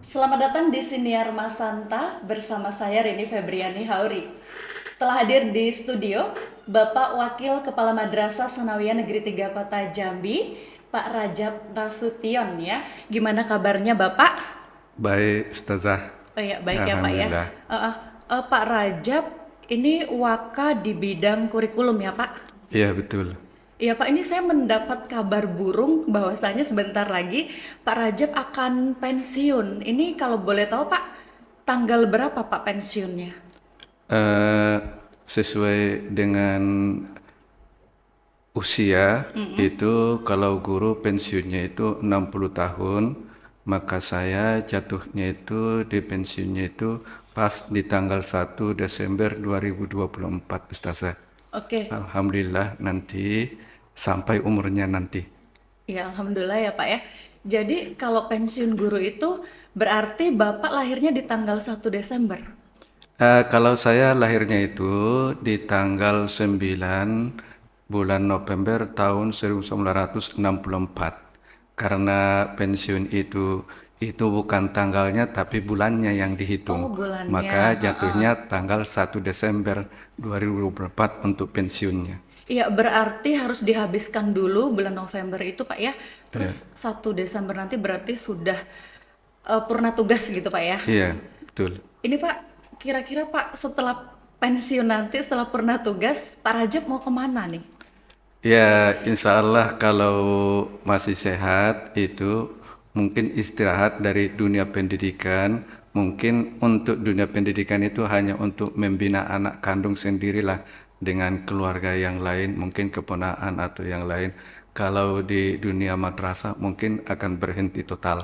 Selamat datang di Siniar Masanta bersama saya Rini Febriani Hauri. Telah hadir di studio Bapak Wakil Kepala Madrasah Sanawiyah Negeri 3 Kota Jambi, Pak Rajab Nasution ya. Gimana kabarnya Bapak? Baik, Ustazah. Oh ya, baik ya Pak ya. Alhamdulillah. Pak Rajab, ini waka di bidang kurikulum ya Pak? Iya, betul. Iya Pak, ini saya mendapat kabar burung bahwasanya sebentar lagi Pak Rajab akan pensiun. Ini kalau boleh tahu Pak, tanggal berapa Pak pensiunnya? Eh, Sesuai dengan usia, itu kalau guru pensiunnya itu 60 tahun, maka saya jatuhnya itu di pensiunnya itu pas di tanggal 1 Desember 2024, Ustazah. Oke, Alhamdulillah nanti sampai umurnya nanti. ya Alhamdulillah ya Pak ya. Jadi kalau pensiun guru itu berarti Bapak lahirnya di tanggal 1 Desember. Kalau saya lahirnya itu di tanggal 9 bulan November tahun 1964. Karena pensiun itu bukan tanggalnya tapi bulannya yang Oh dihitung. bulannya, Maka heeh. jatuhnya tanggal 1 Desember 2024 untuk pensiunnya. Iya berarti harus dihabiskan dulu bulan November itu Pak ya. Ya. Terus 1 Desember nanti berarti sudah purna tugas gitu Pak ya. Iya, betul. Ini Pak, kira-kira Pak setelah pensiun nanti, setelah purna tugas, Pak Rajab mau kemana nih? Ya, insya Allah kalau masih sehat itu mungkin istirahat dari dunia pendidikan. Mungkin untuk dunia pendidikan itu hanya untuk membina anak kandung sendirilah dengan keluarga yang lain, mungkin keponakan atau yang lain. Kalau di dunia madrasah mungkin akan berhenti total.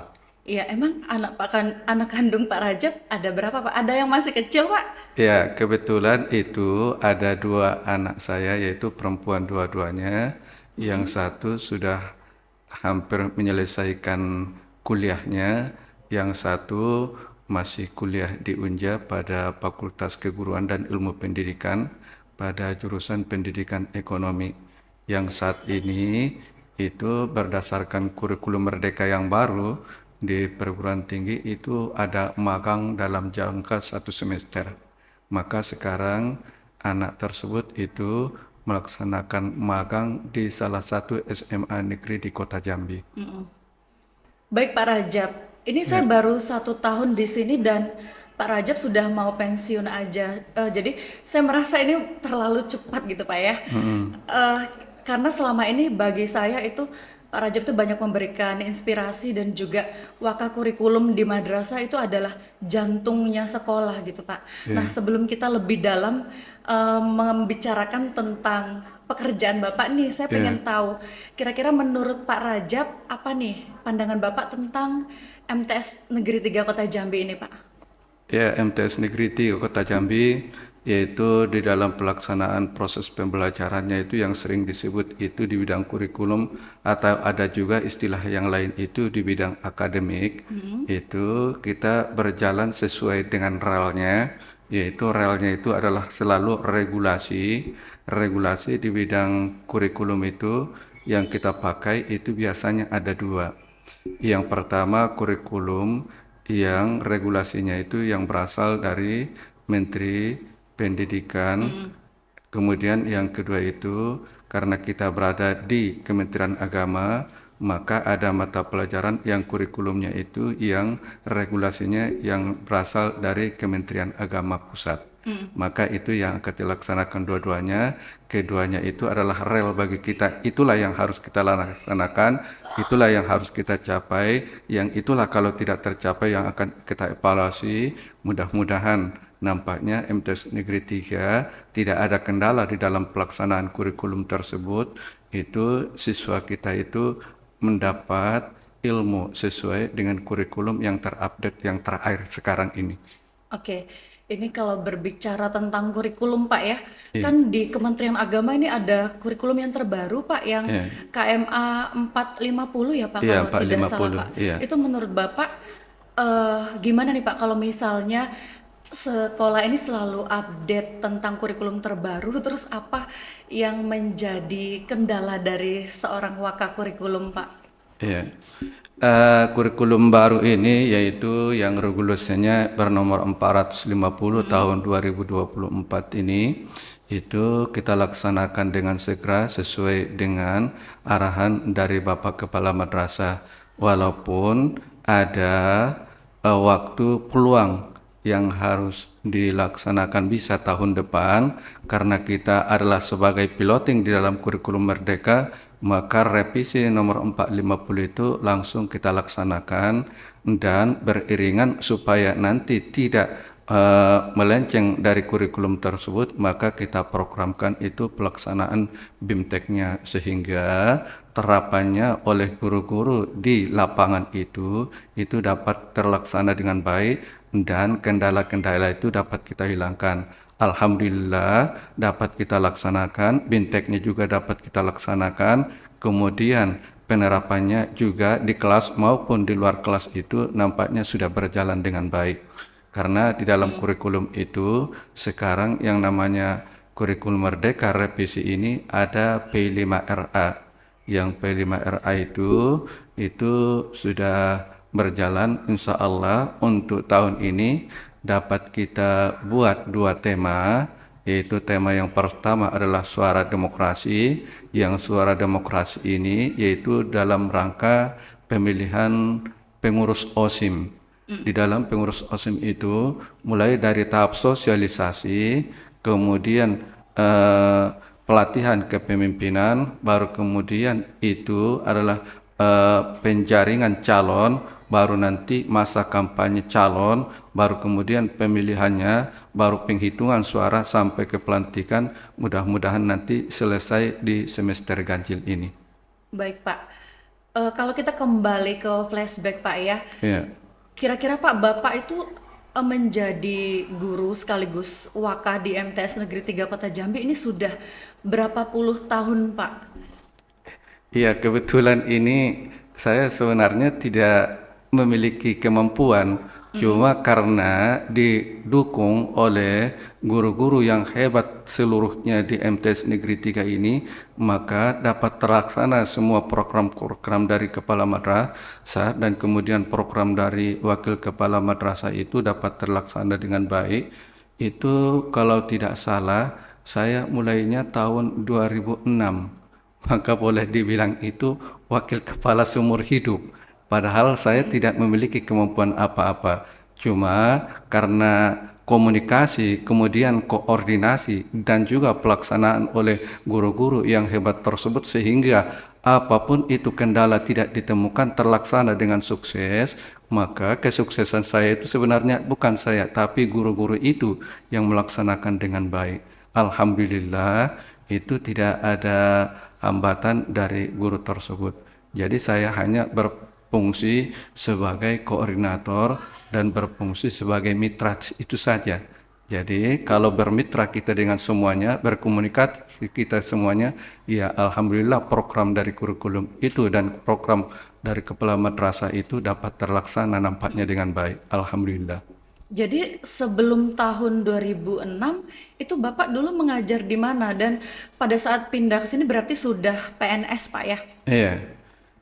Iya, emang anak kandung Pak Rajab ada berapa Pak? Ada yang masih kecil Pak? Ya, kebetulan itu ada dua anak saya, yaitu perempuan dua-duanya. Yang satu sudah hampir menyelesaikan kuliahnya, yang satu masih kuliah di Unja pada Fakultas Keguruan dan Ilmu Pendidikan pada jurusan Pendidikan Ekonomi. Yang saat ini itu berdasarkan kurikulum Merdeka yang baru di perguruan tinggi itu ada magang dalam jangka 1 semester. Maka sekarang anak tersebut itu melaksanakan magang di salah satu SMA negeri di Kota Jambi. Baik Pak Rajab, ini saya Ya, baru 1 tahun di sini dan Pak Rajab sudah mau pensiun aja. Jadi saya merasa ini terlalu cepat gitu Pak ya. Eh, karena selama ini bagi saya itu Pak Rajab tuh banyak memberikan inspirasi dan juga waka kurikulum di madrasah itu adalah jantungnya sekolah gitu Pak. Nah ya, sebelum kita lebih dalam membicarakan tentang pekerjaan Bapak nih, saya ya. pengen tahu kira-kira menurut Pak Rajab apa nih pandangan Bapak tentang MTS Negeri 3 Kota Jambi ini Pak? Ya, MTS Negeri 3 Kota Jambi, yaitu di dalam pelaksanaan proses pembelajarannya itu yang sering disebut itu di bidang kurikulum atau ada juga istilah yang lain itu di bidang akademik. Itu kita berjalan sesuai dengan relnya, yaitu relnya itu adalah selalu regulasi. Regulasi di bidang kurikulum itu yang kita pakai itu biasanya ada dua. Yang pertama kurikulum yang regulasinya itu yang berasal dari Menteri Pendidikan. Kemudian yang kedua itu karena kita berada di Kementerian Agama, maka ada mata pelajaran yang kurikulumnya itu yang regulasinya yang berasal dari Kementerian Agama Pusat. Maka itu yang akan dilaksanakan dua-duanya. Keduanya itu adalah rel bagi kita. Itulah yang harus kita laksanakan, itulah yang harus kita capai, yang itulah kalau tidak tercapai yang akan kita evaluasi. Mudah-mudahan nampaknya MTS Negeri 3 tidak ada kendala di dalam pelaksanaan kurikulum tersebut. Itu siswa kita itu mendapat ilmu sesuai dengan kurikulum yang terupdate yang terakhir sekarang ini. Oke, ini kalau berbicara tentang kurikulum Pak ya, Iya, kan di Kementerian Agama ini ada kurikulum yang terbaru Pak yang iya, KMA 450 ya Pak iya kalau tidak salah 450, Pak. iya. Itu menurut Bapak gimana nih Pak kalau misalnya sekolah ini selalu update tentang kurikulum terbaru, terus apa yang menjadi kendala dari seorang waka kurikulum, Pak? Ya. Kurikulum baru ini yaitu yang regulasinya bernomor 450 tahun 2024 ini itu kita laksanakan dengan segera sesuai dengan arahan dari Bapak Kepala Madrasah, walaupun ada waktu peluang yang harus dilaksanakan bisa tahun depan karena kita adalah sebagai piloting di dalam kurikulum Merdeka, maka revisi nomor 450 itu langsung kita laksanakan dan beriringan supaya nanti tidak melenceng dari kurikulum tersebut, maka kita programkan itu pelaksanaan BIMTEK-nya sehingga terapannya oleh guru-guru di lapangan itu dapat terlaksana dengan baik dan kendala-kendala itu dapat kita hilangkan. Alhamdulillah dapat kita laksanakan, BIMTEK-nya juga dapat kita laksanakan, kemudian penerapannya juga di kelas maupun di luar kelas itu nampaknya sudah berjalan dengan baik. Karena di dalam kurikulum itu sekarang yang namanya kurikulum Merdeka revisi ini ada P5RA. Yang P5RA itu sudah berjalan, insya Allah untuk tahun ini dapat kita buat dua tema, yaitu tema yang pertama adalah suara demokrasi. Yang suara demokrasi ini yaitu dalam rangka pemilihan pengurus OSIM. Di dalam pengurus OSIM itu mulai dari tahap sosialisasi, kemudian pelatihan kepemimpinan, baru kemudian itu adalah penjaringan calon, baru nanti masa kampanye calon, baru kemudian pemilihannya, baru penghitungan suara sampai ke pelantikan. Mudah-mudahan nanti selesai di semester ganjil ini. Baik, Pak. Kalau kita kembali ke flashback, Pak ya, Ya. kira-kira Pak, Bapak itu menjadi guru sekaligus waka di MTS Negeri 3 Kota Jambi ini sudah berapa puluh tahun, Pak? Iya, kebetulan ini saya sebenarnya tidak memiliki kemampuan, cuma karena didukung oleh guru-guru yang hebat seluruhnya di MTS Negeri 3 ini, maka dapat terlaksana semua program-program dari Kepala Madrasah dan kemudian program dari Wakil Kepala Madrasah itu dapat terlaksana dengan baik. Itu kalau tidak salah, saya mulainya tahun 2006. Maka boleh dibilang itu wakil kepala seumur hidup. Padahal saya tidak memiliki kemampuan apa-apa. Cuma karena komunikasi, kemudian koordinasi, dan juga pelaksanaan oleh guru-guru yang hebat tersebut sehingga apapun itu kendala tidak ditemukan terlaksana dengan sukses, maka kesuksesan saya itu sebenarnya bukan saya, tapi guru-guru itu yang melaksanakan dengan baik. Alhamdulillah itu tidak ada hambatan dari guru tersebut. Jadi saya hanya berfungsi sebagai koordinator dan berfungsi sebagai mitra itu saja. Jadi kalau bermitra kita dengan semuanya, berkomunikasi kita semuanya, ya alhamdulillah program dari kurikulum itu dan program dari kepala madrasah itu dapat terlaksana nampaknya dengan baik. Alhamdulillah. Jadi sebelum tahun 2006 itu Bapak dulu mengajar di mana dan pada saat pindah ke sini berarti sudah PNS, Pak ya? Iya,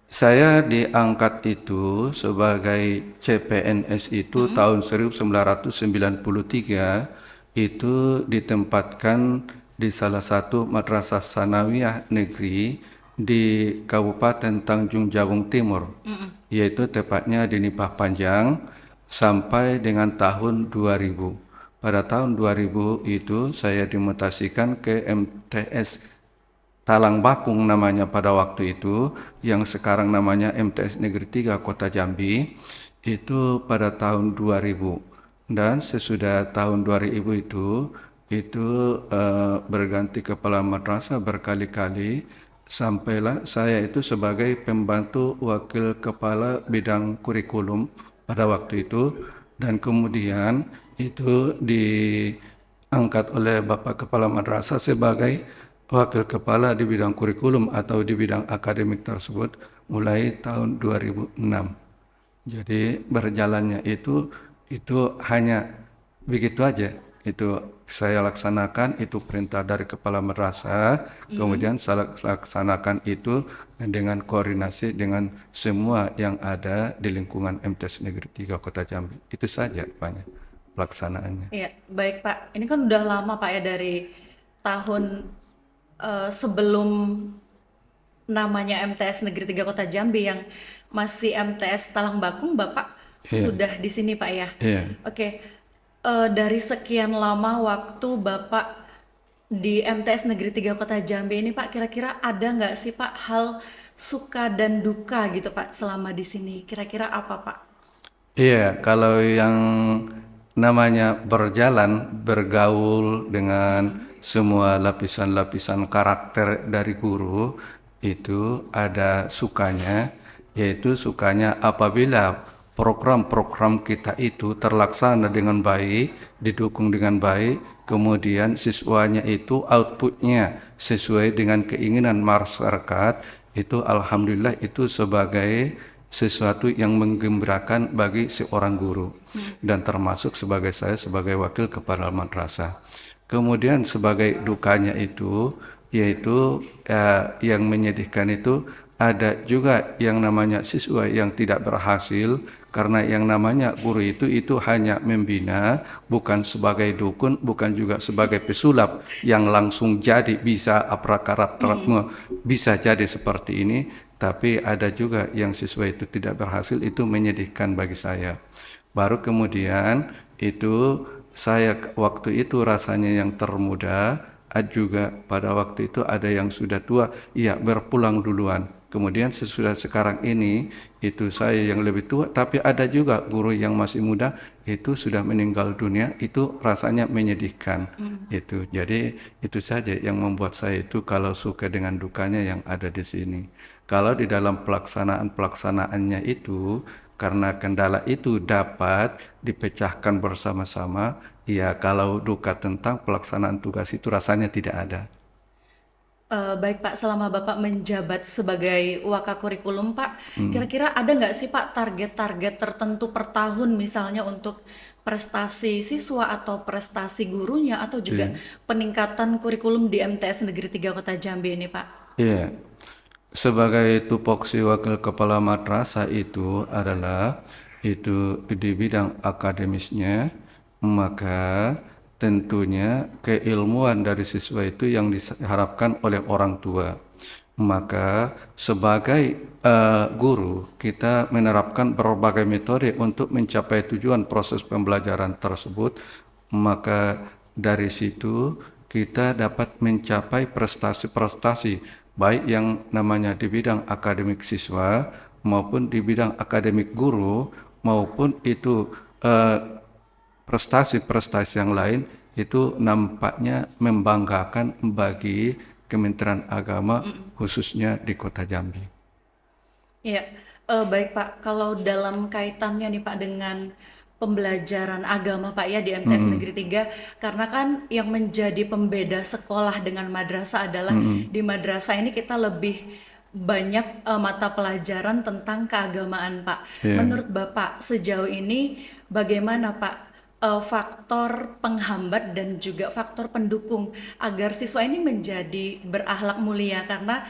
saya diangkat itu sebagai CPNS itu tahun 1993, itu ditempatkan di salah satu madrasah sanawiyah negeri di Kabupaten Tanjung Jabung Timur, yaitu tepatnya di Nipah Panjang sampai dengan tahun 2000. Pada tahun 2000 itu saya dimutasikan ke MTS Talang Bakung namanya pada waktu itu, yang sekarang namanya MTS Negeri 3 Kota Jambi, itu pada tahun 2000. Dan sesudah tahun 2000 itu berganti kepala madrasah berkali-kali, sampailah saya itu sebagai pembantu wakil kepala bidang kurikulum pada waktu itu, dan kemudian itu diangkat oleh Bapak Kepala Madrasah sebagai wakil kepala di bidang kurikulum atau di bidang akademik tersebut mulai tahun 2006. Jadi berjalannya itu hanya begitu aja. Itu saya laksanakan, itu perintah dari kepala madrasah, kemudian saya laksanakan itu dengan koordinasi dengan semua yang ada di lingkungan MTs Negeri 3 Kota Jambi. Itu saja banyak pelaksanaannya. Iya, baik Pak. Ini kan udah lama Pak ya dari tahun sebelum namanya MTS Negeri 3 Kota Jambi yang masih MTS Talang Bakung, Bapak Iya, sudah di sini Pak ya. iya. Oke, dari sekian lama waktu Bapak di MTS Negeri 3 Kota Jambi ini Pak, kira-kira ada nggak sih Pak hal suka dan duka gitu Pak selama di sini? Kira-kira apa Pak? Iya, kalau yang namanya berjalan, bergaul dengan semua lapisan-lapisan karakter dari guru, itu ada sukanya, yaitu sukanya apabila program-program kita itu terlaksana dengan baik, didukung dengan baik, kemudian siswanya itu outputnya sesuai dengan keinginan masyarakat, itu alhamdulillah itu sebagai sesuatu yang menggembirakan bagi seorang guru dan termasuk sebagai saya sebagai wakil kepala madrasah. Kemudian sebagai dukanya itu yaitu yang menyedihkan itu ada juga yang namanya siswa yang tidak berhasil karena yang namanya guru itu hanya membina, bukan sebagai dukun, bukan juga sebagai pesulap yang langsung jadi bisa aprakaratmu bisa jadi seperti ini, tapi ada juga yang siswa itu tidak berhasil, itu menyedihkan bagi saya. Baru kemudian itu saya waktu itu rasanya yang termuda, juga pada waktu itu ada yang sudah tua, iya berpulang duluan. Kemudian sesudah sekarang ini itu saya yang lebih tua, tapi ada juga guru yang masih muda itu sudah meninggal dunia, itu rasanya menyedihkan. Itu jadi itu saja yang membuat saya itu kalau suka dengan dukanya yang ada di sini. Kalau di dalam pelaksanaannya itu karena kendala itu dapat dipecahkan bersama-sama, ya kalau duka tentang pelaksanaan tugas itu rasanya tidak ada. Baik Pak, selama Bapak menjabat sebagai Wakakurikulum Pak, kira-kira ada nggak sih Pak target-target tertentu per tahun misalnya untuk prestasi siswa atau prestasi gurunya atau juga Iya. peningkatan kurikulum di MTS Negeri 3 Kota Jambi ini Pak? Iya. Sebagai tupoksi wakil kepala madrasah itu adalah itu di bidang akademisnya, maka tentunya keilmuan dari siswa itu yang diharapkan oleh orang tua. Maka sebagai guru kita menerapkan berbagai metode untuk mencapai tujuan proses pembelajaran tersebut, maka dari situ kita dapat mencapai prestasi-prestasi baik yang namanya di bidang akademik siswa maupun di bidang akademik guru maupun itu prestasi-prestasi yang lain itu nampaknya membanggakan bagi Kementerian Agama khususnya di Kota Jambi. Iya, baik Pak. Kalau dalam kaitannya nih Pak dengan pembelajaran agama Pak ya di MTS Negeri 3, karena kan yang menjadi pembeda sekolah dengan madrasah adalah di madrasah ini kita lebih banyak mata pelajaran tentang keagamaan Pak. Ya, Menurut Bapak sejauh ini bagaimana Pak faktor penghambat dan juga faktor pendukung agar siswa ini menjadi berakhlak mulia karena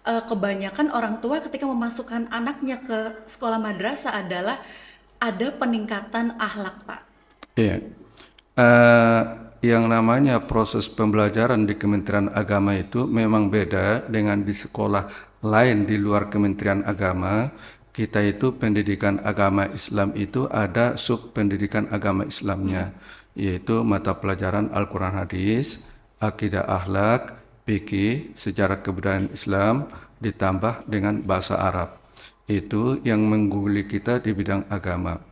kebanyakan orang tua ketika memasukkan anaknya ke sekolah madrasah adalah ada peningkatan akhlak, Pak. ya. Eh, yang namanya proses pembelajaran di Kementerian Agama itu memang beda dengan di sekolah lain di luar Kementerian Agama. Kita itu pendidikan agama Islam itu ada sub pendidikan agama Islamnya, yaitu mata pelajaran Al-Quran Hadis, akidah akhlak, fikih, sejarah kebudayaan Islam, ditambah dengan bahasa Arab. Itu yang mengguguli kita di bidang agama.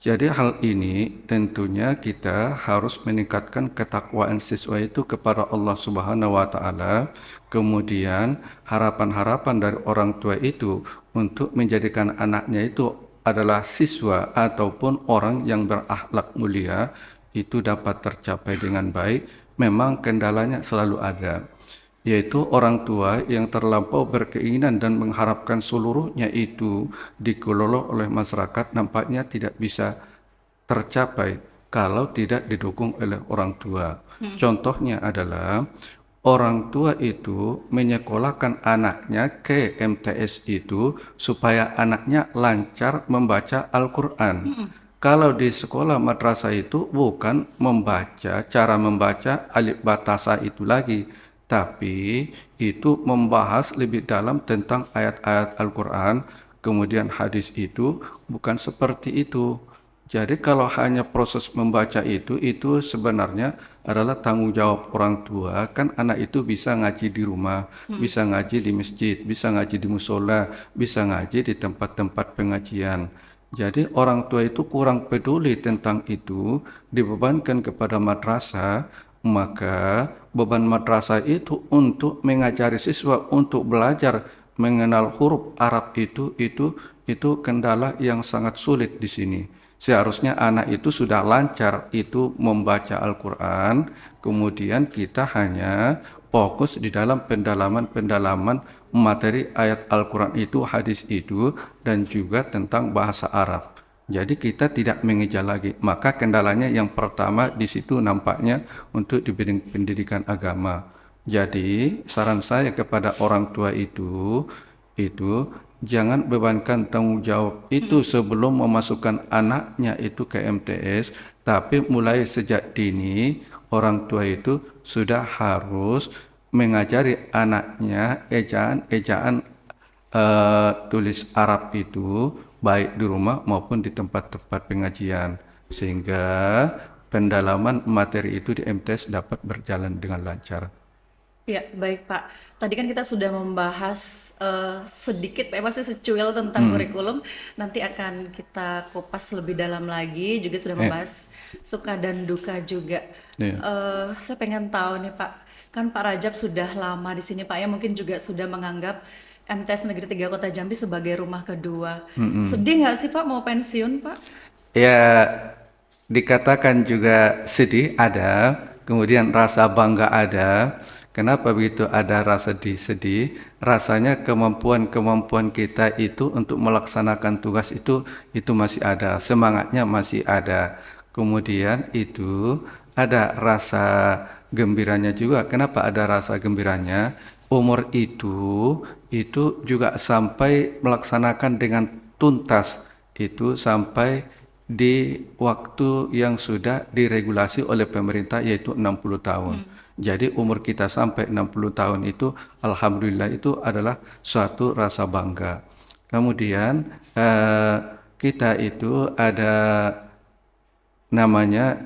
Jadi hal ini tentunya kita harus meningkatkan ketakwaan siswa itu kepada Allah Subhanahu wa taala. Kemudian harapan-harapan dari orang tua itu untuk menjadikan anaknya itu adalah siswa ataupun orang yang berakhlak mulia itu dapat tercapai dengan baik. Memang kendalanya selalu ada, yaitu orang tua yang terlampau berkeinginan dan mengharapkan seluruhnya itu dikelola oleh masyarakat nampaknya tidak bisa tercapai. kalau tidak didukung oleh orang tua. Contohnya adalah orang tua itu menyekolahkan anaknya ke MTS itu supaya anaknya lancar membaca Al-Quran. Kalau di sekolah madrasah itu bukan membaca, cara membaca alif batasa itu lagi, tapi itu membahas lebih dalam tentang ayat-ayat Al-Quran, kemudian hadis itu bukan seperti itu. Jadi kalau hanya proses membaca itu sebenarnya adalah tanggung jawab orang tua. Kan anak itu bisa ngaji di rumah, bisa ngaji di masjid, bisa ngaji di musola, bisa ngaji di tempat-tempat pengajian. Jadi orang tua itu kurang peduli tentang itu, dibebankan kepada madrasah, maka beban madrasah itu untuk mengajari siswa untuk belajar mengenal huruf Arab itu kendala yang sangat sulit di sini. Seharusnya anak itu sudah lancar itu membaca Al-Quran, kemudian kita hanya fokus di dalam pendalaman materi ayat Al-Quran itu, hadis itu, dan juga tentang bahasa Arab. Jadi kita tidak mengejar lagi. Maka kendalanya yang pertama di situ nampaknya untuk di bidang pendidikan agama. Jadi saran saya kepada orang tua itu jangan bebankan tanggung jawab itu sebelum memasukkan anaknya itu ke MTS, tapi mulai sejak dini orang tua itu sudah harus mengajari anaknya ejaan tulis Arab itu baik di rumah maupun di tempat-tempat pengajian, sehingga pendalaman materi itu di MTS dapat berjalan dengan lancar. Ya, baik Pak. Tadi kan kita sudah membahas sedikit, Pak, masih secuil tentang kurikulum. Nanti akan kita kupas lebih dalam lagi. Juga sudah membahas suka dan duka juga. Iya. Saya pengen tahu nih Pak, kan Pak Rajab sudah lama di sini Pak ya, mungkin juga sudah menganggap MTS Negeri 3 Kota Jambi sebagai rumah kedua. Sedih nggak sih Pak mau pensiun Pak? Ya, dikatakan juga sedih ada, kemudian rasa bangga ada. Kenapa begitu ada rasa sedih? Rasanya kemampuan kita itu untuk melaksanakan tugas itu masih ada, semangatnya masih ada. Kemudian itu ada rasa gembiranya juga. Kenapa ada rasa gembiranya? Umur itu juga sampai melaksanakan dengan tuntas itu sampai di waktu yang sudah diregulasi oleh pemerintah yaitu 60 tahun. Jadi umur kita sampai 60 tahun itu alhamdulillah itu adalah suatu rasa bangga. Kemudian kita itu ada namanya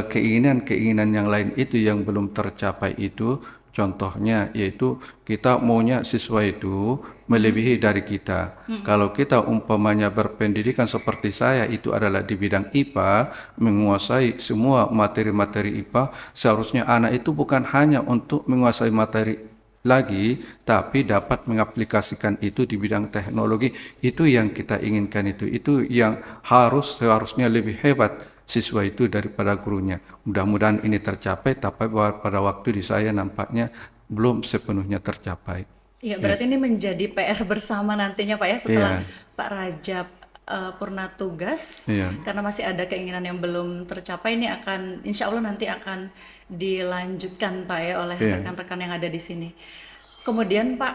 keinginan-keinginan yang lain itu yang belum tercapai itu, contohnya yaitu kita maunya siswa itu melebihi dari kita. Kalau kita umpamanya berpendidikan seperti saya itu adalah di bidang IPA, menguasai semua materi-materi IPA, seharusnya anak itu bukan hanya untuk menguasai materi lagi, tapi dapat mengaplikasikan itu di bidang teknologi. Itu yang kita inginkan itu yang seharusnya lebih hebat siswa itu daripada gurunya. Mudah-mudahan ini tercapai, tapi pada waktu di saya nampaknya belum sepenuhnya tercapai. Iya, berarti ini menjadi PR bersama nantinya Pak ya setelah Iya, Pak Rajab purna tugas, iya, karena masih ada keinginan yang belum tercapai, ini akan insya Allah nanti akan dilanjutkan Pak ya oleh iya. rekan-rekan yang ada di sini. Kemudian Pak,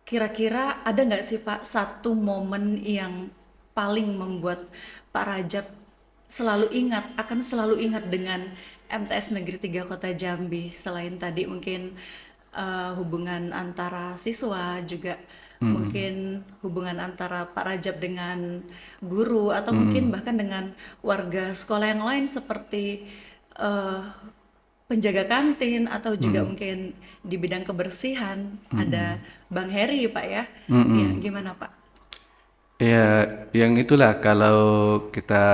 kira-kira ada nggak sih Pak satu momen yang paling membuat Pak Rajab akan selalu ingat dengan MTS Negeri 3 Kota Jambi, selain tadi mungkin hubungan antara siswa, juga mungkin hubungan antara Pak Rajab dengan guru, atau mungkin bahkan dengan warga sekolah yang lain seperti eh, penjaga kantin, atau juga mungkin di bidang kebersihan ada Bang Heri Pak ya. Ya, gimana Pak? Ya, yang itulah kalau kita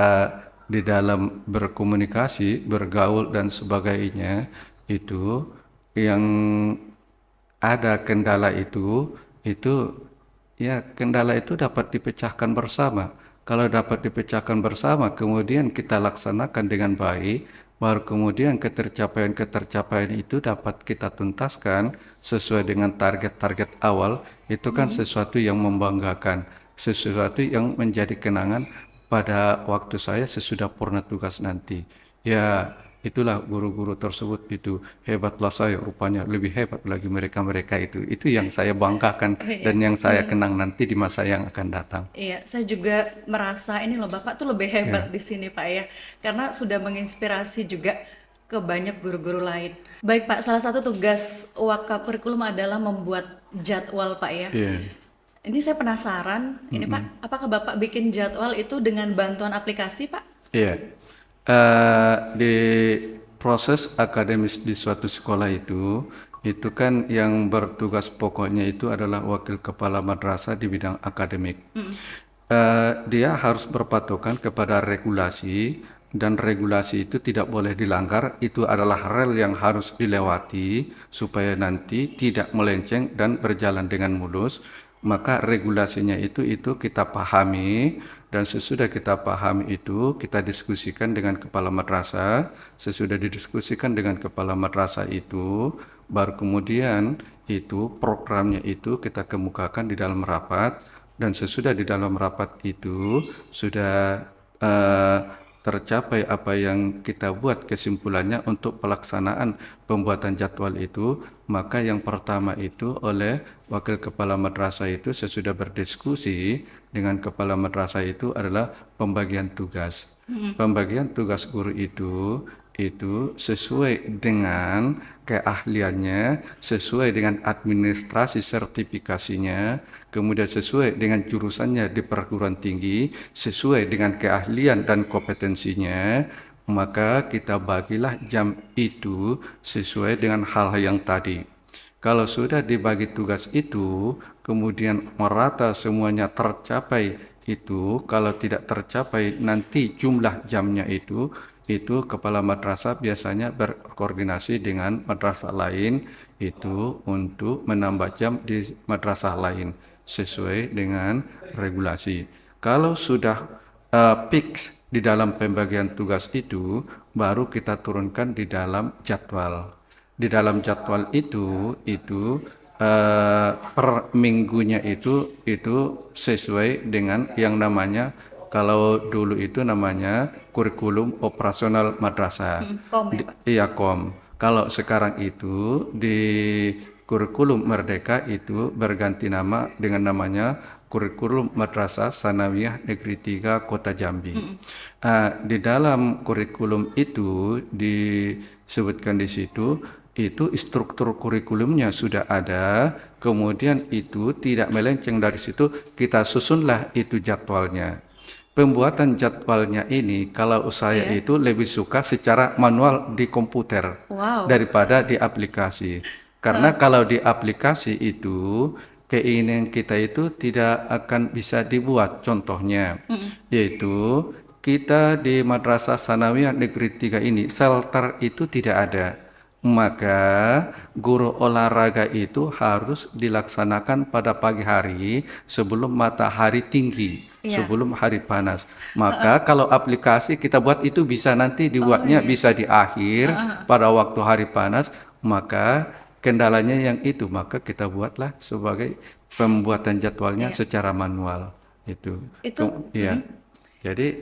di dalam berkomunikasi, bergaul dan sebagainya itu yang ada kendala itu ya kendala itu dapat dipecahkan bersama. Kalau dapat dipecahkan bersama, kemudian kita laksanakan dengan baik, baru kemudian ketercapaian itu dapat kita tuntaskan sesuai dengan target-target awal, itu kan sesuatu yang membanggakan, sesuatu yang menjadi kenangan pada waktu saya sesudah purna tugas nanti. Ya, itulah guru-guru tersebut itu hebatlah saya, rupanya lebih hebat lagi mereka-mereka itu. Itu yang saya banggakan dan Iya. yang saya kenang nanti di masa yang akan datang. Iya, saya juga merasa ini loh Bapak tuh lebih hebat Ya, di sini Pak ya, karena sudah menginspirasi juga ke banyak guru-guru lain. Baik Pak, salah satu tugas Waka Kurikulum adalah membuat jadwal Pak ya. iya. Ini saya penasaran, ini Pak, apakah Bapak bikin jadwal itu dengan bantuan aplikasi Pak? Iya. Di proses akademis di suatu sekolah itu kan yang bertugas pokoknya itu adalah wakil kepala madrasah di bidang akademik. Dia harus berpatokan kepada regulasi dan regulasi itu tidak boleh dilanggar. Itu adalah rel yang harus dilewati supaya nanti tidak melenceng dan berjalan dengan mulus. Maka regulasinya itu kita pahami dan sesudah kita pahami itu kita diskusikan dengan kepala madrasah. Sesudah didiskusikan dengan kepala madrasah itu baru kemudian itu programnya itu kita kemukakan di dalam rapat dan sesudah di dalam rapat itu sudah eh, tercapai apa yang kita buat kesimpulannya untuk pelaksanaan pembuatan jadwal itu, maka yang pertama itu oleh wakil kepala madrasah itu sesudah berdiskusi dengan kepala madrasah itu adalah pembagian tugas. Pembagian tugas guru itu sesuai dengan keahliannya, sesuai dengan administrasi sertifikasinya, kemudian sesuai dengan jurusannya di perguruan tinggi, sesuai dengan keahlian dan kompetensinya, maka kita bagilah jam itu sesuai dengan hal yang tadi. Kalau sudah dibagi tugas itu, kemudian merata semuanya tercapai itu, kalau tidak tercapai nanti jumlah jamnya itu kepala madrasah biasanya berkoordinasi dengan madrasah lain itu untuk menambah jam di madrasah lain sesuai dengan regulasi. Kalau sudah fix di dalam pembagian tugas itu, baru kita turunkan di dalam jadwal. Di dalam jadwal itu per minggunya itu sesuai dengan yang namanya kalau dulu itu namanya kurikulum operasional madrasah. Kom ya Pak? Iya kom. Kalau sekarang itu di kurikulum Merdeka itu berganti nama dengan namanya kurikulum Madrasah Sanawiyah Negeri 3 Kota Jambi. Di dalam kurikulum itu disebutkan di situ itu struktur kurikulumnya sudah ada, kemudian itu tidak melenceng dari situ, kita susunlah itu jadwalnya. Pembuatan jadwalnya ini kalau saya Iya. itu lebih suka secara manual di komputer Wow. daripada di aplikasi. Karena kalau di aplikasi itu keinginan kita itu tidak akan bisa dibuat. Contohnya yaitu kita di Madrasah Sanawiyah Negeri 3 ini shelter itu tidak ada. Maka guru olahraga itu harus dilaksanakan pada pagi hari sebelum matahari tinggi, Iya. sebelum hari panas. Maka kalau aplikasi kita buat itu bisa nanti dibuatnya bisa di akhir pada waktu hari panas, maka kendalanya yang itu, maka kita buatlah sebagai pembuatan jadwalnya secara manual itu. Itu Iya. Jadi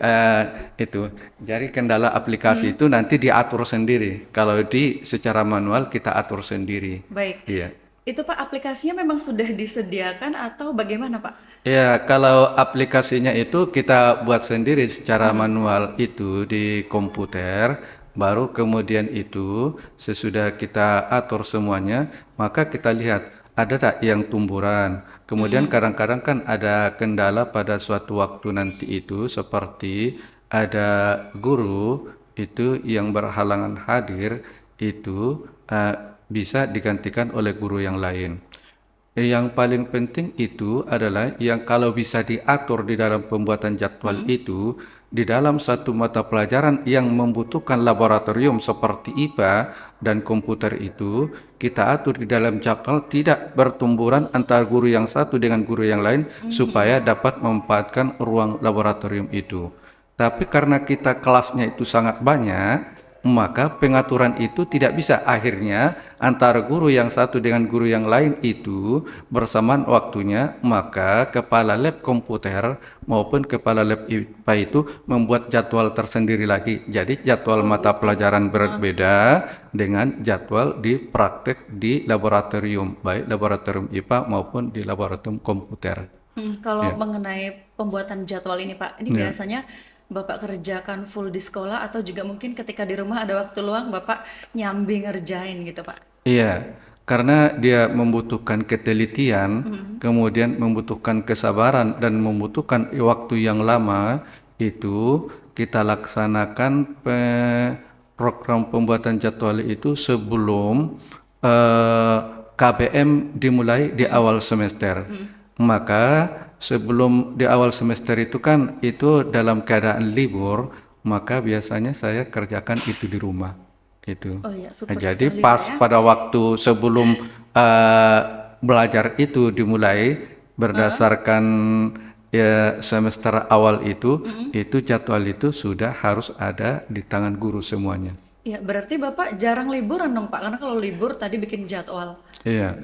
itu, jadi kendala aplikasi itu nanti diatur sendiri. Kalau di secara manual kita atur sendiri. baik. Iya. Itu Pak aplikasinya memang sudah disediakan atau bagaimana Pak? Ya, kalau aplikasinya itu kita buat sendiri secara manual itu di komputer, baru kemudian itu sesudah kita atur semuanya, maka kita lihat ada tak yang tumburan. Kemudian kadang-kadang kan ada kendala pada suatu waktu nanti itu seperti ada guru itu yang berhalangan hadir itu bisa digantikan oleh guru yang lain. Yang paling penting itu adalah yang kalau bisa diatur di dalam pembuatan jadwal itu di dalam satu mata pelajaran yang membutuhkan laboratorium seperti IPA dan komputer itu kita atur di dalam jadwal tidak bertumburan antara guru yang satu dengan guru yang lain supaya dapat memanfaatkan ruang laboratorium itu. Tapi karena kita kelasnya itu sangat banyak, maka pengaturan itu tidak bisa. Akhirnya antara guru yang satu dengan guru yang lain itu bersamaan waktunya, maka kepala lab komputer maupun kepala lab IPA itu membuat jadwal tersendiri lagi. Jadi jadwal mata pelajaran berbeda dengan jadwal di praktek di laboratorium, baik laboratorium IPA maupun di laboratorium komputer. Kalau Ya. mengenai pembuatan jadwal ini Pak, ini Ya. biasanya Bapak kerjakan full di sekolah atau juga mungkin ketika di rumah ada waktu luang Bapak nyambi ngerjain gitu Pak? Iya, karena dia membutuhkan ketelitian, kemudian membutuhkan kesabaran dan membutuhkan waktu yang lama, itu kita laksanakan program pembuatan jadwal itu sebelum eh, KBM dimulai di awal semester. Maka sebelum di awal semester itu kan itu dalam keadaan libur, maka biasanya saya kerjakan itu di rumah. Itu. Oh iya, super Jadi sekali Pak pas ya. pada waktu sebelum belajar itu dimulai berdasarkan ya semester awal itu jadwal itu sudah harus ada di tangan guru semuanya. Ya, berarti Bapak jarang liburan dong Pak, karena kalau libur tadi bikin jadwal. Iya.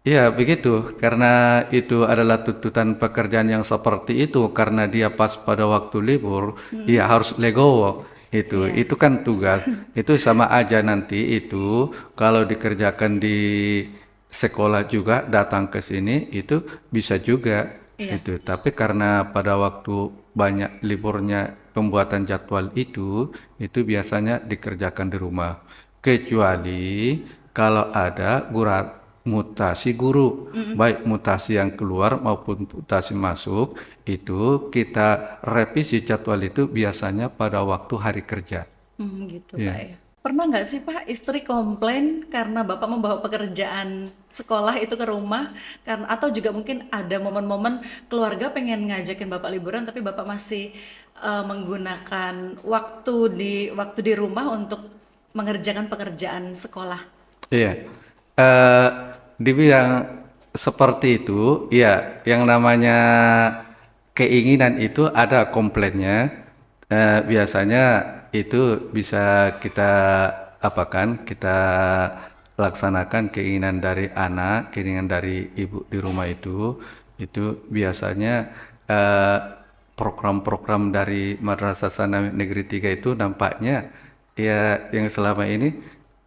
Iya, begitu. Karena itu adalah tuntutan pekerjaan yang seperti itu, karena dia pas pada waktu libur, ya harus legowo. Iya. Itu kan tugas. Itu sama aja nanti itu kalau dikerjakan di sekolah juga datang ke sini itu bisa juga Iya. itu. Tapi karena pada waktu banyak liburnya pembuatan jadwal itu biasanya dikerjakan di rumah. Kecuali kalau ada mutasi guru, baik mutasi yang keluar maupun mutasi masuk, itu kita revisi jadwal itu biasanya pada waktu hari kerja. Gitu Pak Ya. ya. Pernah nggak sih Pak istri komplain karena Bapak membawa pekerjaan sekolah itu ke rumah, karena atau juga mungkin ada momen-momen keluarga pengen ngajakin Bapak liburan tapi Bapak masih menggunakan waktu di rumah untuk mengerjakan pekerjaan sekolah. Iya, eh, dibilang seperti itu, ya, yang namanya keinginan itu ada komplainnya. Biasanya itu bisa kita apakan, kita laksanakan keinginan dari anak, keinginan dari ibu di rumah itu biasanya eh, program-program dari Madrasah Sanawiyah Negeri 3 itu nampaknya ya yang selama ini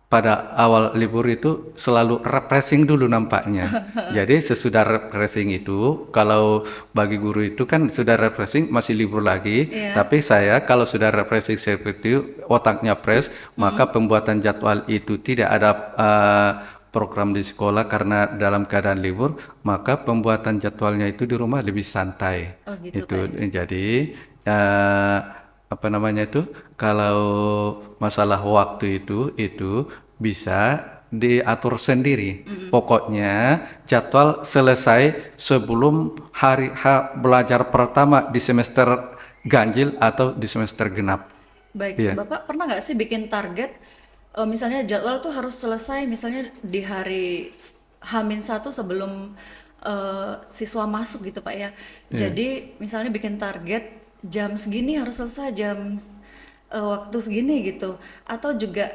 pada awal libur itu selalu refreshing dulu nampaknya. Jadi sesudah refreshing itu, kalau bagi guru itu kan sudah refreshing masih libur lagi, Iya. tapi saya kalau sudah refreshing seperti itu, otaknya fresh, maka pembuatan jadwal itu tidak ada program di sekolah karena dalam keadaan libur, maka pembuatan jadwalnya itu di rumah lebih santai. Oh gitu Pak Itu ya. jadi eh, apa namanya itu kalau masalah waktu itu bisa diatur sendiri. Pokoknya jadwal selesai sebelum hari H belajar pertama di semester ganjil atau di semester genap. Baik, Iya. Bapak pernah nggak sih bikin target, misalnya jadwal tuh harus selesai misalnya di hari H-1 sebelum siswa masuk gitu Pak ya. Iya. Jadi misalnya bikin target jam segini harus selesai, jam waktu segini gitu. Atau juga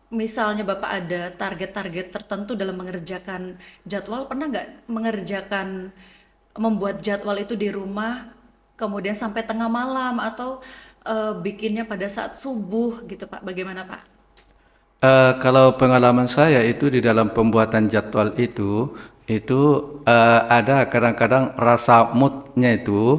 misalnya Bapak ada target-target tertentu dalam mengerjakan jadwal, pernah nggak membuat jadwal itu di rumah, kemudian sampai tengah malam atau bikinnya pada saat subuh gitu Pak? Bagaimana Pak? Kalau pengalaman saya itu di dalam pembuatan jadwal itu ada kadang-kadang rasa moodnya itu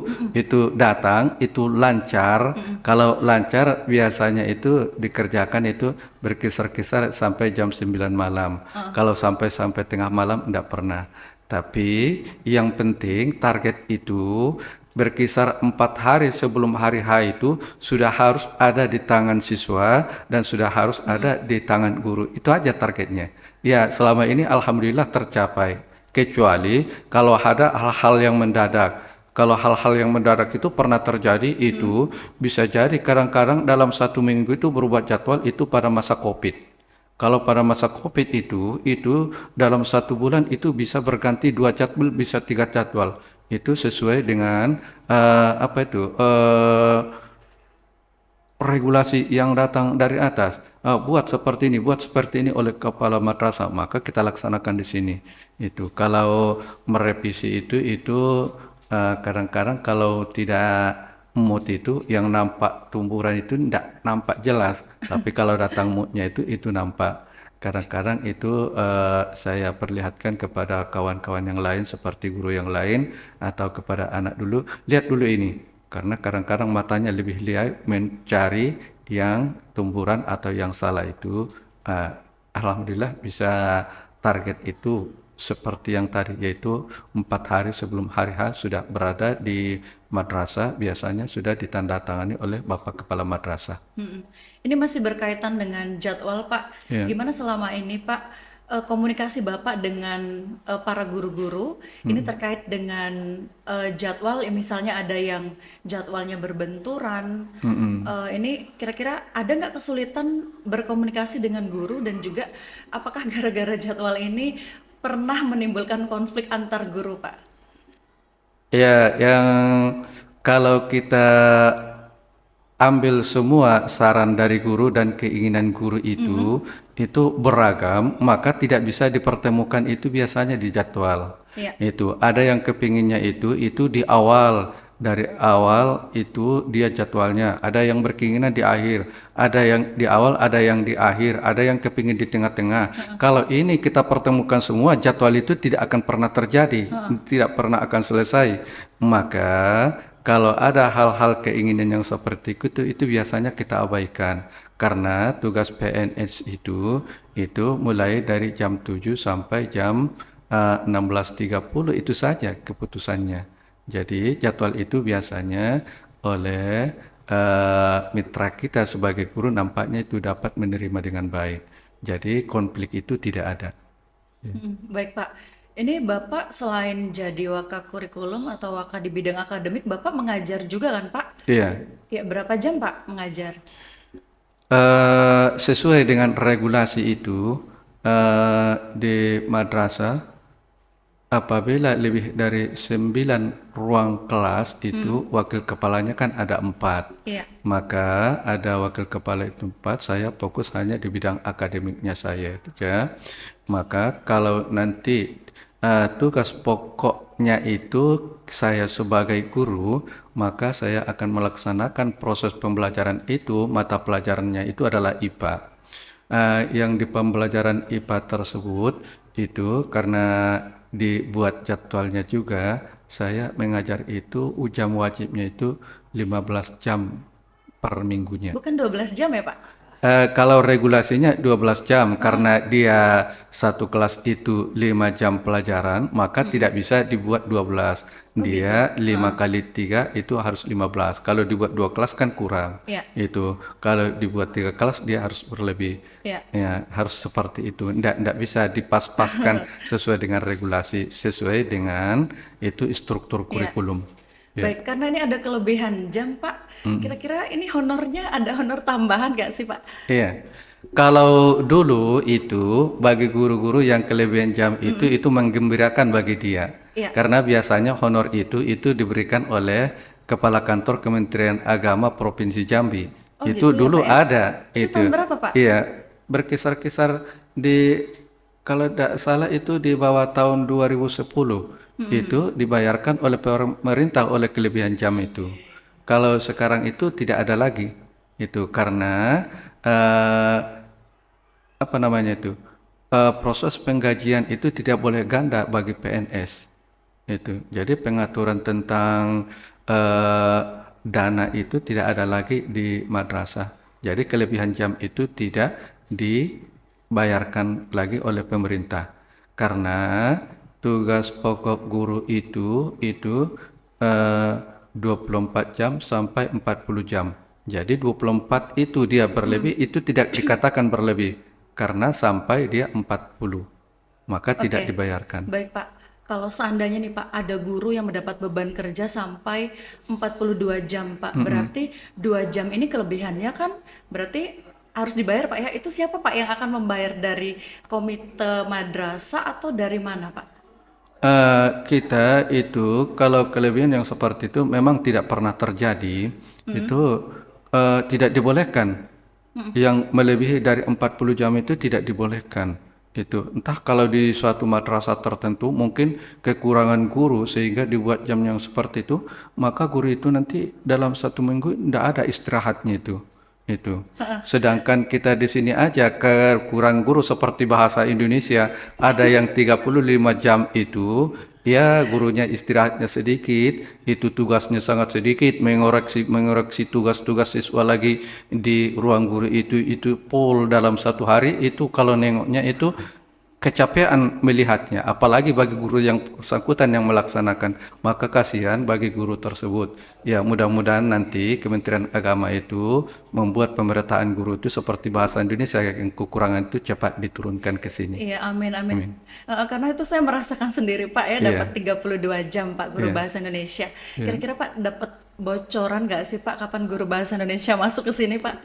datang, itu lancar. Kalau lancar biasanya itu dikerjakan itu berkisar-kisar sampai jam 9 malam. Kalau sampai tengah malam enggak pernah. Tapi yang penting target itu berkisar 4 hari sebelum hari H itu sudah harus ada di tangan siswa dan sudah harus ada di tangan guru. Itu aja targetnya. Ya, selama ini alhamdulillah tercapai. Kecuali kalau ada hal-hal yang mendadak. Kalau hal-hal yang mendadak itu pernah terjadi itu bisa jadi kadang-kadang dalam 1 minggu itu berubah jadwal itu pada masa COVID. Kalau pada masa COVID itu dalam 1 bulan itu bisa berganti 2 jadwal, bisa 3 jadwal. Itu sesuai dengan apa itu regulasi yang datang dari atas, buat seperti ini oleh kepala madrasah, maka kita laksanakan di sini. Itu kalau merevisi itu kadang-kadang kalau tidak mood itu yang nampak tumburan itu tidak nampak jelas, tapi kalau datang moodnya itu nampak. Kadang-kadang itu saya perlihatkan kepada kawan-kawan yang lain seperti guru yang lain atau kepada anak dulu, lihat dulu ini, karena kadang-kadang matanya lebih lihat mencari yang tumburan atau yang salah itu. Alhamdulillah bisa target itu seperti yang tadi, yaitu 4 hari sebelum hari H sudah berada di madrasah, biasanya sudah ditandatangani oleh Bapak Kepala Madrasah. Mm-mm. Ini masih berkaitan dengan jadwal, Pak. Ya. Gimana selama ini, Pak, komunikasi Bapak dengan para guru-guru ini terkait dengan jadwal, misalnya ada yang jadwalnya berbenturan. Ini kira-kira ada nggak kesulitan berkomunikasi dengan guru, dan juga apakah gara-gara jadwal ini pernah menimbulkan konflik antar guru, Pak? Ya, yang kalau kita ambil semua saran dari guru dan keinginan guru itu beragam, maka tidak bisa dipertemukan itu biasanya di jadwal. Iya. Itu ada yang kepinginnya itu di awal, dari awal itu dia jadwalnya, ada yang berkeinginan di akhir, ada yang di awal, ada yang di akhir, ada yang kepingin di tengah-tengah. Kalau ini kita pertemukan semua, jadwal itu tidak akan pernah terjadi, tidak pernah akan selesai. Maka kalau ada hal-hal keinginan yang seperti itu biasanya kita abaikan, karena tugas PNS itu mulai dari jam 7 sampai jam 16.30 itu saja keputusannya. Jadi jadwal itu biasanya oleh mitra kita sebagai guru nampaknya itu dapat menerima dengan baik. Jadi konflik itu tidak ada. Baik, Pak. Ini Bapak selain jadi waka kurikulum atau waka di bidang akademik, Bapak mengajar juga kan, Pak? Iya. Ya, berapa jam, Pak, mengajar? Sesuai dengan regulasi itu di madrasah, apabila lebih dari 9 ruang kelas itu wakil kepalanya kan ada 4. Iya. Maka ada wakil kepala itu 4, saya fokus hanya di bidang akademiknya saya ya. Maka kalau nanti tugas pokoknya itu saya sebagai guru, maka saya akan melaksanakan proses pembelajaran itu, mata pelajarannya itu adalah IPA. Yang di pembelajaran IPA tersebut itu karena dibuat jadwalnya juga, saya mengajar itu jam wajibnya itu 15 jam per minggunya. Bukan 12 jam ya, Pak? Kalau regulasinya 12 jam, karena dia satu kelas itu 5 jam pelajaran, maka tidak bisa dibuat 12. Dia 5 kali 3 itu harus 15. Kalau dibuat 2 kelas kan kurang. Iya. Itu kalau dibuat 3 kelas dia harus berlebih. Iya. Ya, harus seperti itu. Nggak bisa dipas-paskan sesuai dengan regulasi, sesuai dengan itu struktur kurikulum. Ya. Baik, karena ini ada kelebihan jam, Pak. Kira-kira ini honornya ada honor tambahan nggak sih, Pak? Iya. Kalau dulu itu bagi guru-guru yang kelebihan jam itu menggembirakan bagi dia. Iya. Karena biasanya honor itu diberikan oleh Kepala Kantor Kementerian Agama Provinsi Jambi. Oh, Itu gitu ya, dulu Pak ya? ada Itu tahun berapa, Pak? Iya, berkisar-kisar di, kalau tidak salah itu di bawah tahun 2010 itu dibayarkan oleh pemerintah oleh kelebihan jam itu. Kalau sekarang itu tidak ada lagi itu, karena eh, apa namanya itu, proses penggajian itu tidak boleh ganda bagi PNS itu. Jadi pengaturan tentang eh, dana itu tidak ada lagi di madrasah. Jadi kelebihan jam itu tidak dibayarkan lagi oleh pemerintah, karena tugas pokok guru itu 24 jam sampai 40 jam. Jadi 24 itu dia berlebih, itu tidak dikatakan berlebih karena sampai dia 40, maka tidak Oke. dibayarkan. Baik, Pak. Kalau seandainya nih, Pak, ada guru yang mendapat beban kerja sampai 42 jam, Pak. Berarti 2 jam ini kelebihannya kan berarti harus dibayar, Pak ya. Itu siapa, Pak, yang akan membayar, dari komite madrasah atau dari mana, Pak? Kita itu kalau kelebihan yang seperti itu memang tidak pernah terjadi. Itu tidak dibolehkan. Yang melebihi dari 40 jam itu tidak dibolehkan. Itu entah kalau di suatu madrasah tertentu mungkin kekurangan guru sehingga dibuat jam yang seperti itu, maka guru itu nanti dalam 1 minggu tidak ada istirahatnya itu. Sedangkan kita di sini aja kurang guru seperti bahasa Indonesia ada yang 35 jam itu, ya gurunya istirahatnya sedikit, itu tugasnya sangat sedikit, mengoreksi tugas-tugas siswa lagi di ruang guru itu full dalam 1 hari, itu kalau nengoknya itu kecapean melihatnya, apalagi bagi guru yang bersangkutan yang melaksanakan, maka kasihan bagi guru tersebut. Ya mudah-mudahan nanti Kementerian Agama itu membuat pemerataan guru itu seperti bahasa Indonesia yang kekurangan itu cepat diturunkan ke sini. Iya, amin, amin. Karena itu saya merasakan sendiri Pak ya, Iya, dapat 32 jam Pak guru iya, bahasa Indonesia. iya. Kira-kira Pak dapat bocoran nggak sih Pak kapan guru bahasa Indonesia masuk ke sini Pak?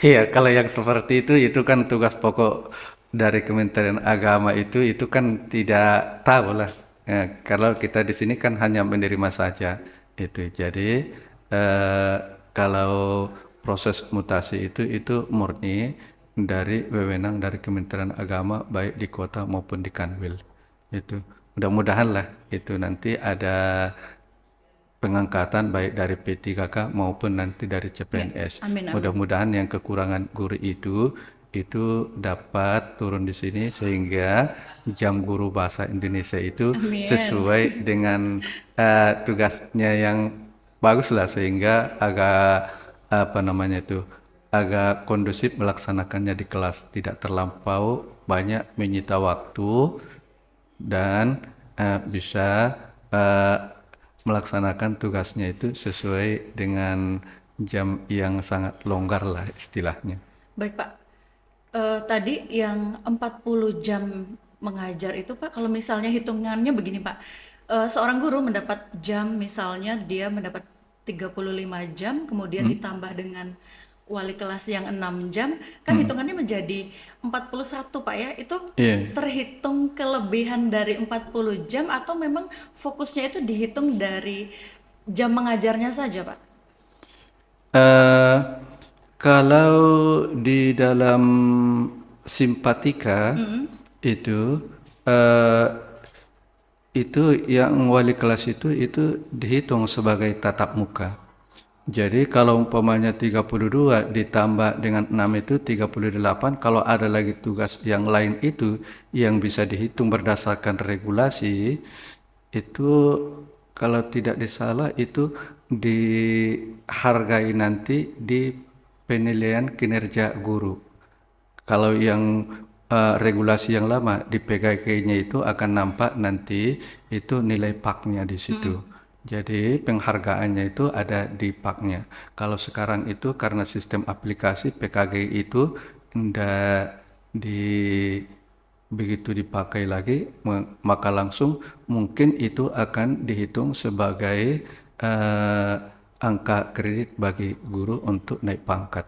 Iya, kalau yang seperti itu kan tugas pokok dari Kementerian Agama itu kan tidak tahu lah. Ya, kalau kita di sini kan hanya menerima saja itu. Jadi eh, kalau proses mutasi itu murni dari wewenang dari Kementerian Agama baik di kota maupun di Kanwil. Itu mudah-mudahan lah itu nanti ada pengangkatan baik dari P3K maupun nanti dari Ya, CPNS. amin, amin. Mudah-mudahan yang kekurangan guru itu dapat turun di sini sehingga jam guru bahasa Indonesia itu Amin. sesuai dengan tugasnya yang bagus lah sehingga agak apa namanya itu agak kondusif melaksanakannya di kelas, tidak terlampau banyak menyita waktu dan bisa eh, melaksanakan tugasnya itu sesuai dengan jam yang sangat longgar lah istilahnya. Baik Pak. Tadi yang 40 jam mengajar itu Pak, kalau misalnya hitungannya begini Pak. Seorang guru mendapat jam misalnya dia mendapat 35 jam, kemudian ditambah dengan wali kelas yang 6 jam, kan hitungannya menjadi 41 Pak ya. Itu Iya. terhitung kelebihan dari 40 jam atau memang fokusnya itu dihitung dari jam mengajarnya saja Pak? Eh, Kalau di dalam simpatika itu eh, itu yang wali kelas itu dihitung sebagai tatap muka. Jadi kalau umpamanya 32 ditambah dengan 6 itu 38, kalau ada lagi tugas yang lain itu yang bisa dihitung berdasarkan regulasi, itu kalau tidak disalah itu dihargai nanti di penilaian kinerja guru. Kalau yang regulasi yang lama di PKK-nya itu akan nampak nanti itu nilai PAK-nya di situ. Jadi penghargaannya itu ada di PAK-nya. Kalau sekarang itu karena sistem aplikasi PKG itu tidak begitu dipakai lagi, maka langsung mungkin itu akan dihitung sebagai angka kredit bagi guru untuk naik pangkat.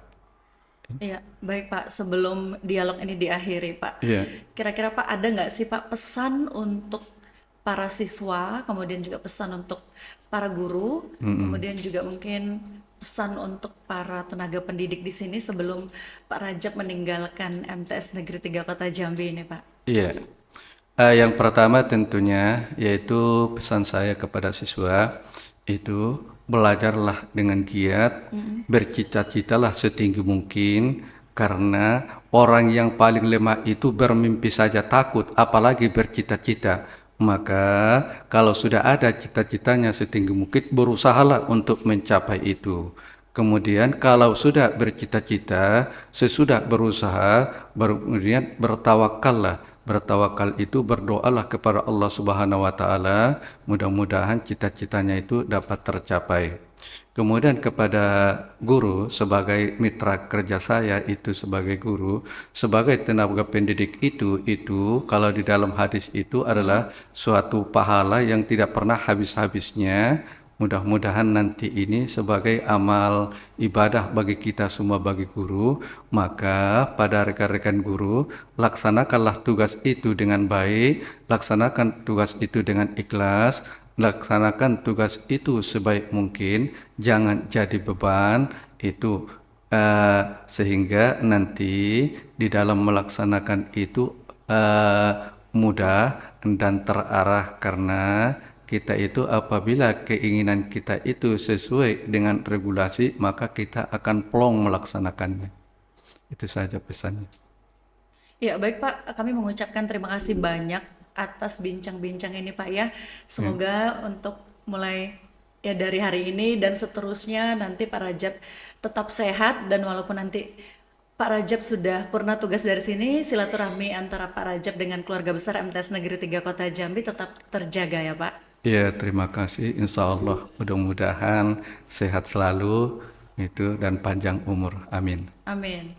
Iya, baik Pak. Sebelum dialog ini diakhiri, Pak, Iya. kira-kira Pak ada nggak sih Pak pesan untuk para siswa, kemudian juga pesan untuk para guru, kemudian juga mungkin pesan untuk para tenaga pendidik di sini sebelum Pak Rajab meninggalkan MTS Negeri 3 Kota Jambi ini, Pak? Iya. Yang pertama tentunya yaitu pesan saya kepada siswa itu belajarlah dengan giat, bercita-citalah setinggi mungkin karena orang yang paling lemah itu bermimpi saja takut, apalagi bercita-cita. Maka kalau sudah ada cita-citanya setinggi mungkin berusahalah untuk mencapai itu. Kemudian kalau sudah bercita-cita, sesudah berusaha, baru kemudian bertawakallah. Bertawakal itu berdoalah kepada Allah Subhanahu wa taala, mudah-mudahan cita-citanya itu dapat tercapai. Kemudian kepada guru sebagai mitra kerja saya itu sebagai guru, sebagai tenaga pendidik itu kalau di dalam hadis itu adalah suatu pahala yang tidak pernah habis-habisnya. Mudah-mudahan nanti ini sebagai amal ibadah bagi kita semua bagi guru, maka pada rekan-rekan guru, laksanakanlah tugas itu dengan baik, laksanakan tugas itu dengan ikhlas, laksanakan tugas itu sebaik mungkin, jangan jadi beban, itu sehingga nanti di dalam melaksanakan itu mudah dan terarah, karena kita itu apabila keinginan kita itu sesuai dengan regulasi, maka kita akan plong melaksanakannya. Itu saja pesannya. Ya, baik Pak, kami mengucapkan terima kasih banyak atas bincang-bincang ini Pak ya. Semoga untuk mulai ya dari hari ini dan seterusnya nanti Pak Rajab tetap sehat, dan walaupun nanti Pak Rajab sudah purna tugas dari sini, silaturahmi antara Pak Rajab dengan keluarga besar MTS Negeri 3 Kota Jambi tetap terjaga ya Pak. Ya, terima kasih. Insya Allah mudah-mudahan sehat selalu itu dan panjang umur. Amin. Amin.